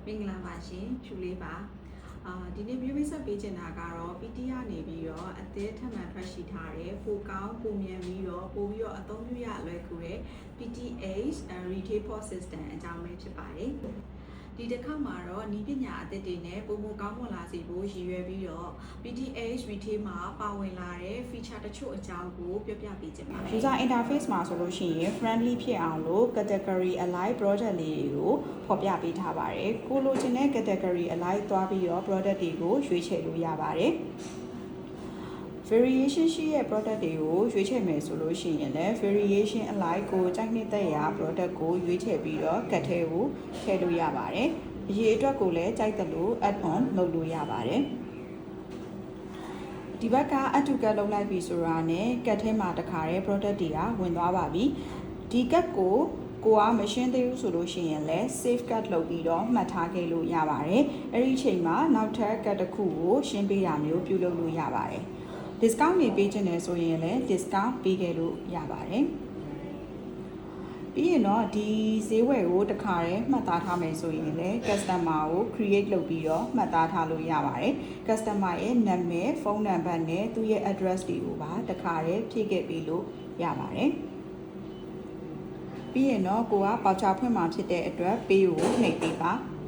မင်္ဂလာပါရှင်ဖြူလေးပါဒီနေ့မျိုးမိတ်ဆက်ပေးချင်တာကတော့ PT ကနေပြီးတော့အသေးထပ်မံထွက်ရှိထားတဲ့ပိုကောင်းပုံမြန်ပြီးတော့ပို့ပြီးတော့အသုံးပြုရလွယ်ကူတဲ့ PTH Retail Post System အကြောင်းပဲဖြစ်ပါတယ်ဒီတစ်ခါမှာတော့ဤပညာအသစ်တွေနဲ့ပုံမကောင်းမွန်လာစေဖို့ရည်ရွယ်ပြီးတော့ PTH Retail မှာပါဝင်လာတဲ့ feature တချို့အကြောင်းကိုပြောပြပေးချင်ပါတယ် User interface မှာဆိုလို့ရှိရင် friendly ဖြစ်အောင်လို့ category alike product လေးတွေကိုဖော်ပြပေးထားပါတယ်။ကိုလိုချင်တဲ့ category alike သွားပြီးတော့ product တွေကိုရွေးချယ်လို့ရပါတယ်။ variation ရှိတဲ့ product တွေကိုရွေးချယ်မယ်ဆိုလို့ရှိရင်လည်း variation alike ကိုကြိုက်နေတဲ့ရာ product ကိုရွေးချယ်ပြီးတော့ cut ထဲကိုထည့်လို့ရပါတယ်။အရေးအတွက်ကိုလည်းကြိုက်တယ်လို့ add on လုပ်လို့ရပါတယ်။ဒီဘက်က add to cart လုပ်လိုက်ပြီဆိုတာနဲ့ cart ထဲမှာတခါတည်း product တွေကဝင်သွားပါပြီ။ဒီ cart ကိုကမရှင်းသေးဘူးဆိုလို့ရှိရင်လည်း save cart လုပ်ပြီးတော့မှတ်ထားခဲ့လို့ရပါတယ်။အဲ့ဒီအချိန်မှာနောက်ထပ် cart တစ်ခုကိုရှင်းပေးတာမျိုးပြုလုပ်လို့ရပါတယ်။ discount တွေပေးခြင်းနဲ့ဆိုရင်လည်း discount ပေးခဲ့လို့ရပါတယ်။ပြီးရင်တော့ဒီဈေးဝယ်ကိုတခါတည်းမှတ်သားထားမယ်ဆိုရင်လည်း customer ကို create လုပ်ပြီးတော့မှတ်သားထားလို့ရပါတယ်။ customer ရဲ့နာမည် ဖုန်းနံပါတ်နဲ့သူ့ရဲ့ address တွေကိုပါတခါတည်းဖြည့်ခဲ့ပြီးလို့ရပါတယ်။ပြီးရင်တော့ကိုက voucher ဖွင့်မှာဖြစ်တဲ့အတွက် pay ကိုနှိပ်ပေးပါ။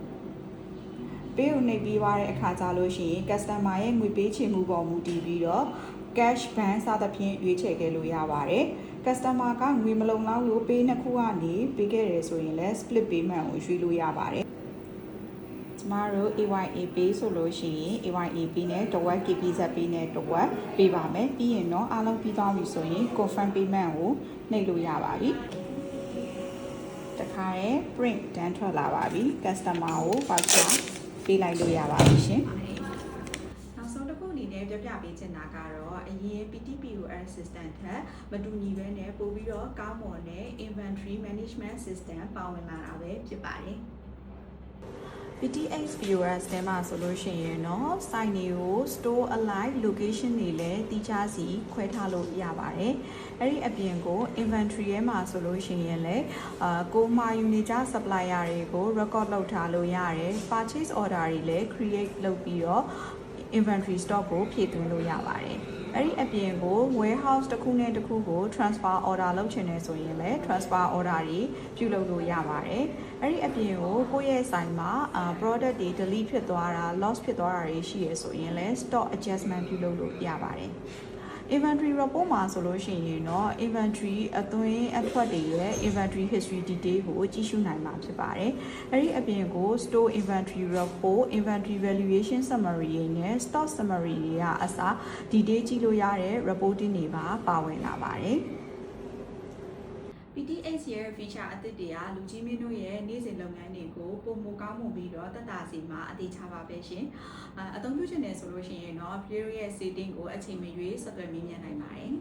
pay ကိုနှိပ်ပြီးသွားတဲ့အခါကျလို့ရှိရင် customer ရဲ့ငွေပေးချေမှုပေါ်မူတည်ပြီးတော့ cash ban စသဖြင့်ရွေးချယ်ခဲ့လို့ရပါတယ်။ customer ကငွေမလုံလောက်လို့ pay နှစ်ခုကနေပေးခဲ့တယ်ဆိုရင်လည်း split payment ကိုရွေးလို့ရပါတယ်။ကျမတို့ AYA pay ဆိုလို့ရှိရင် AYA pay နဲ့တဝက် KPZ pay နဲ့တဝက်ပေးပါမယ်။ပြီးရင်တော့အားလုံးပြီးသွားပြီဆိုရင် confirm payment ကိုနှိပ်လို့ရပါပြီ။တခါရဲ print တန်းထွက်လာပါပြီ။ customer ကို voucher ပေးလိုက်လို့ရပါပြီရှင်။နောက်ဆုံးတစ်ခုအနေနဲ့ပြောပြပေးချင်တာကတော့အရင် PTPOS system ထက်မတူညီဘဲနဲ့ပို့ပြီးတော့ကောင်းမွန်တဲ့ inventory management system ပါဝင်လာတာပဲဖြစ်ပါတယ်။ PTH POS ထဲမှာဆိုလို့ရှိရင်တော့ site တွေကို store alike location တွေလည်းတိကျစီခွဲထားလို့ရပါတယ်။အဲ့ဒီအပြင်ကို inventory ထဲမှာဆိုလို့ရှိရင်လည်းကိုမှာယူနေကြ supplier တွေကို record လုပ်ထားလို့ရတယ်။ purchase order တွေလည်း create လုပ်ပြီးတော့ inventory stock ကိုဖြည့်သွင်းလို့ရပါတယ်။အဲ့ဒီအပြင်ကို warehouse တစ်ခုနဲ့တစ်ခုကို transfer order လုပ်ချင်တယ်ဆိုရင်လည်း transfer order တွေပြုလုပ်လို့ရပါတယ်။အဲ့ဒီအပြင်ကိုကိုယ့်ရဲ့ဆိုင်မှာproduct တွေ delete ဖြစ်သွားတာ loss ဖြစ်သွားတာတွေရှိရဆိုရင်လည်း stock adjustment ပြုလုပ်လို့ရပါတယ်။ inventory report မှာဆိုလို့ရှိရင်တော့ inventory အသွင်းအထွက်တွေရဲ့ inventory history detail ကိုကြည့်ရှုနိုင်မှာဖြစ်ပါတယ်။အဲ့ဒီအပြင်ကို store inventory report, inventory valuation summary နဲ့ stock summary တွေကအစ detail ကြည့်လို့ရတဲ့ reporting တွေပါဝင်လာပါတယ်။ PTH ရဲ့ feature အသစ်တွေကလူကြီးမင်းတို့ရဲ့နေ့စဉ်လုပ်ငန်းတွေကိုပုံမကောင်းမှုပြီးတော့တက်တာစီမှာအသေးချပါပဲရှင်အသုံးပြုချင်တယ်ဆိုလို့ရှိရင်တော့ video ရဲ့ setting ကိုအချိန်မရွေးဆက်သွယ်မေးမြန်းနိုင်ပါတယ်